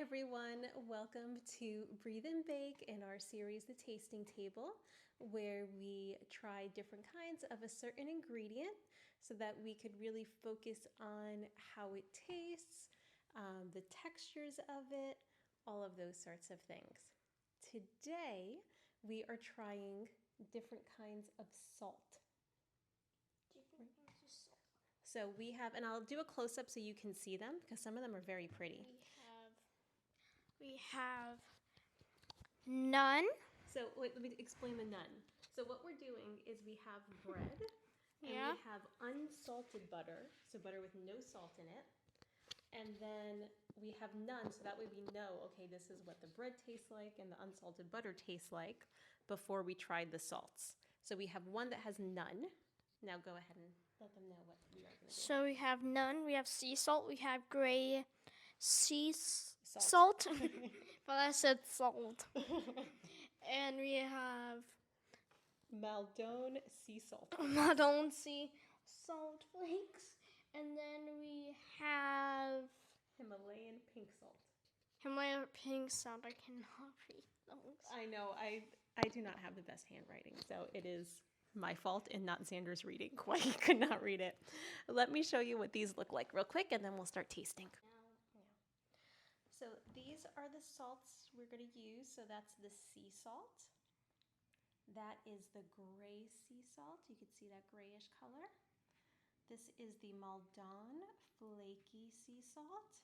everyone, welcome to Breathe and Bake in our series, The Tasting Table, where we try different kinds of a certain ingredient so that we could really focus on how it tastes, the textures of it, all of those sorts of things. Today, we are trying different kinds of salt. Different kinds of salt. So we have, and I'll do a close-up so you can see them because some of them are very pretty. We have none. So wait, let me explain the none. So what we're doing is we have bread and we have unsalted butter, so butter with no salt in it. And then we have none, so that way we know, okay, this is what the bread tastes like and the unsalted butter tastes like before we tried the salts. So we have one that has none. Now go ahead and let them know what we are going to do. So we have none. We have sea salt. We have gray sea salt. But I said salt. And we have Maldon sea salt. Maldon sea salt flakes. And then we have Himalayan pink salt. Himalayan pink salt. I cannot read those. I know. I do not have the best handwriting, so it is my fault and not Xander's reading. Quite could not read it. Let me show you what these look like real quick, and then we'll start tasting. Yeah. So these are the salts we're going to use. So that's the sea salt. That is the gray sea salt. You can see that grayish color. This is the Maldon flaky sea salt.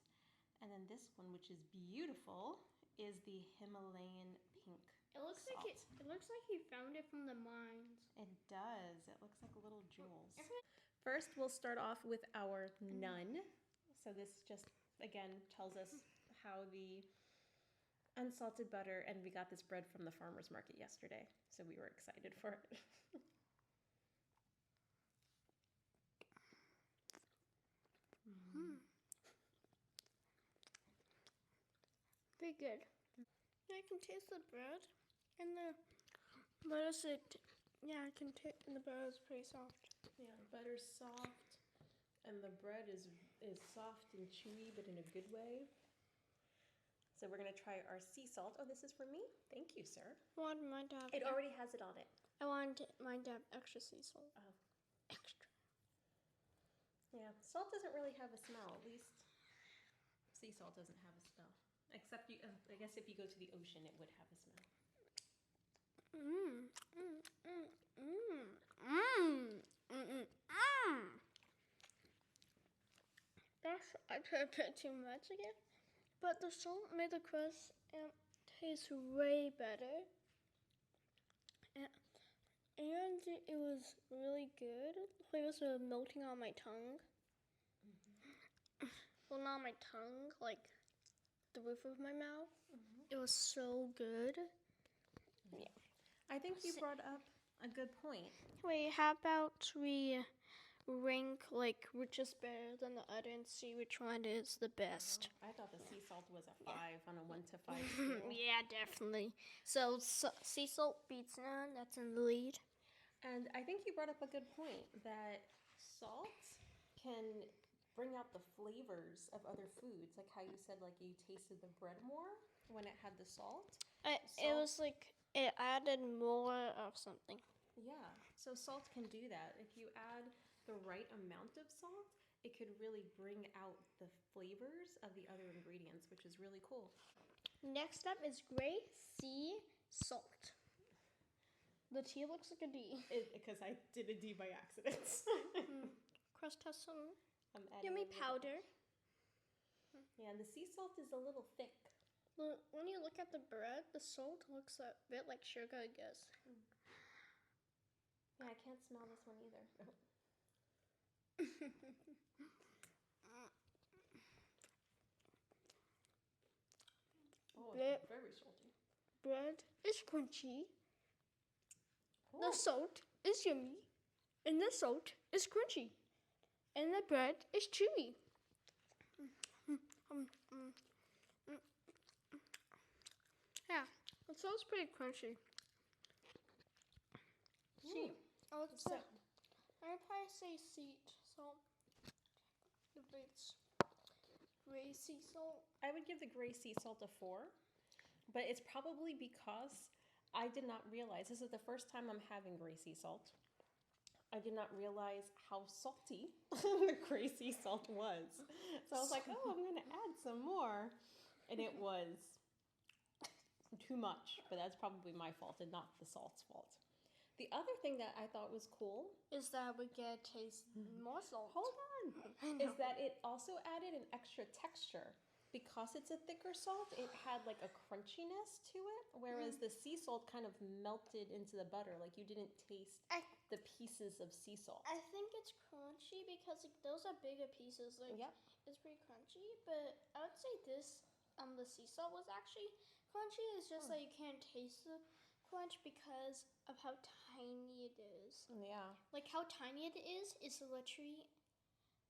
And then this one, which is beautiful, is the Himalayan pink salt. It looks like he found it from the mines. It does. It looks like little jewels. First, we'll start off with our none. So this just, again, tells us how the unsalted butter, and we got this bread from the farmer's market yesterday, so we were excited for it. Pretty good. I can taste the bread, and the butter's I can taste, and the butter is pretty soft. Yeah, the butter's soft, and the bread is soft and chewy, but in a good way. So we're gonna try our sea salt. Oh, this is for me? Thank you, sir. I want mine to have. It already has it on it. I want mine to have extra sea salt. Oh, Extra. yeah. Salt doesn't really have a smell. At least sea salt doesn't have a smell. Except I guess if you go to the ocean, it would have a smell. I tried to put too much again, but the salt made the crust taste way better, and it was really good. The flavors were melting on my tongue. Well, not on my tongue, like the roof of my mouth. It was so good. Yeah. I think you brought up a good point. Wait, how about we rank which is better than the other and see which one is the best? I thought the sea salt was a 5 on a 1 to 5 scale. Yeah, definitely. So sea salt beats none. That's in the lead. And I think you brought up a good point that salt can bring out the flavors of other foods, like how you said you tasted the bread more when it had the salt. It was like it added more of something. Yeah, so salt can do that. If you add the right amount of salt, it could really bring out the flavors of the other ingredients, which is really cool. Next up is gray sea salt. The T looks like a D. Because I did a D by accident. Crust has some yummy powder. Yeah, and the sea salt is a little thick. When you look at the bread, the salt looks a bit like sugar, I guess. Yeah, I can't smell this one either. Oh, it's very salty. Bread is crunchy. Oh. The salt is yummy. And the salt is crunchy. And the bread is chewy. Yeah, the salt's pretty crunchy. See, I would probably say sea salt. If it's gray sea salt. I would give the gray sea salt a 4, but it's probably because I did not realize this is the first time I'm having gray sea salt. I did not realize how salty the gray sea salt was. So I was like, oh, I'm going to add some more. And it was too much, but that's probably my fault and not the salt's fault. The other thing that I thought was cool Is that we get taste more salt. hold on, is that it also added an extra texture. Because it's a thicker salt, it had like a crunchiness to it, whereas the sea salt kind of melted into the butter. Like you didn't taste the pieces of sea salt. I think it's crunchy because like, those are bigger pieces. Like Yep. it's pretty crunchy, but I would say this the sea salt was actually crunchy. It's just that you can't taste the crunch because of how tiny it is. Yeah. Like how tiny it is literally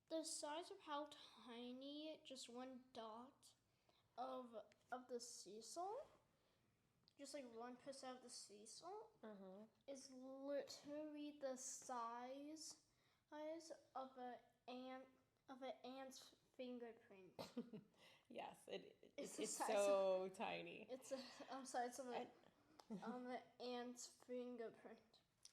the size of how tiny just one dot of the sea salt, just like 1% of the sea salt, is literally the size of an ant's fingerprint. Yes, It's it's the size so tiny. It's a I'm sorry, it's of an ant's fingerprint.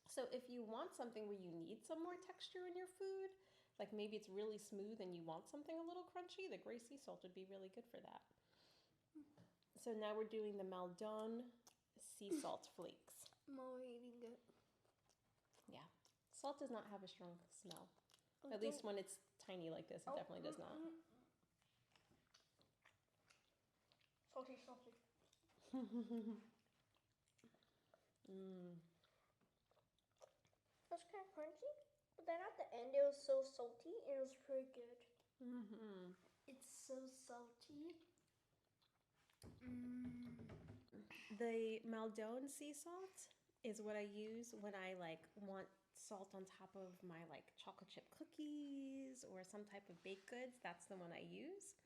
So if you want something where you need some more texture in your food, like maybe it's really smooth and you want something a little crunchy, the gray sea salt would be really good for that. So now we're doing the Maldon sea salt flakes. More eating it. Yeah. Salt does not have a strong smell. At least when it's tiny like this, it definitely does not. Salty, salty. That's kind of crunchy, but then at the end it was so salty. It was pretty good. It's so salty. The Maldon sea salt is what I use when I like want salt on top of my like chocolate chip cookies or some type of baked goods. That's the one I use.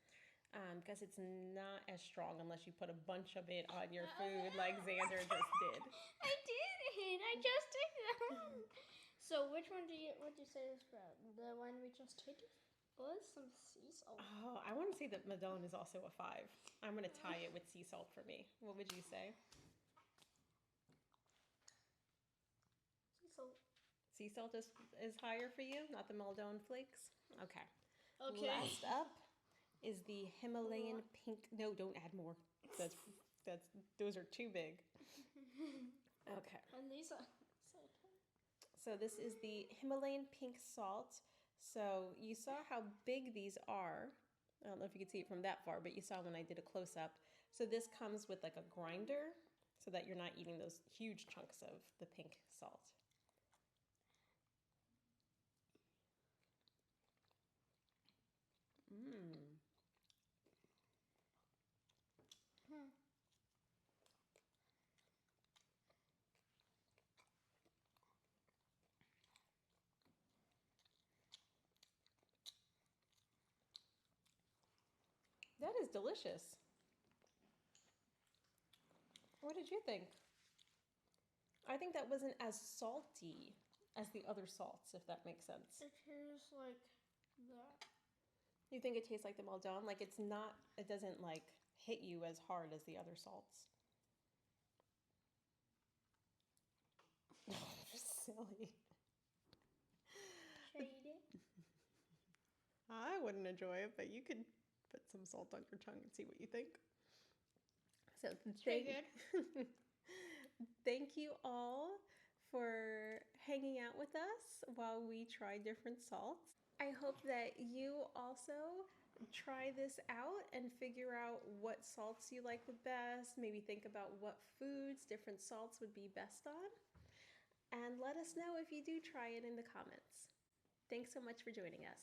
Because it's not as strong unless you put a bunch of it on your food like Xander just did. I did it! I just did that! So which one would you say is from? The one we just tasted? Was some sea salt. Oh, I want to say that Maldon is also a 5. I'm going to tie it with sea salt for me. What would you say? Sea salt. Sea salt is higher for you, not the Maldon flakes? Okay. Okay. Last up is the Himalayan pink. No, don't add more. Those are too big. Okay. And these are So this is the Himalayan pink salt. So you saw how big these are. I don't know if you could see it from that far, but you saw when I did a close-up. So this comes with like a grinder so that you're not eating those huge chunks of the pink salt. That is delicious. What did you think? I think that wasn't as salty as the other salts, if that makes sense. It tastes like that. You think it tastes like the Maldon? Like it's not, it doesn't like hit you as hard as the other salts. Silly. Should I eat it? I wouldn't enjoy it, but you could put some salt on your tongue and see what you think. So thank you all for hanging out with us while we try different salts. I hope that you also try this out and figure out what salts you like the best. Maybe think about what foods different salts would be best on. And let us know if you do try it in the comments. Thanks so much for joining us.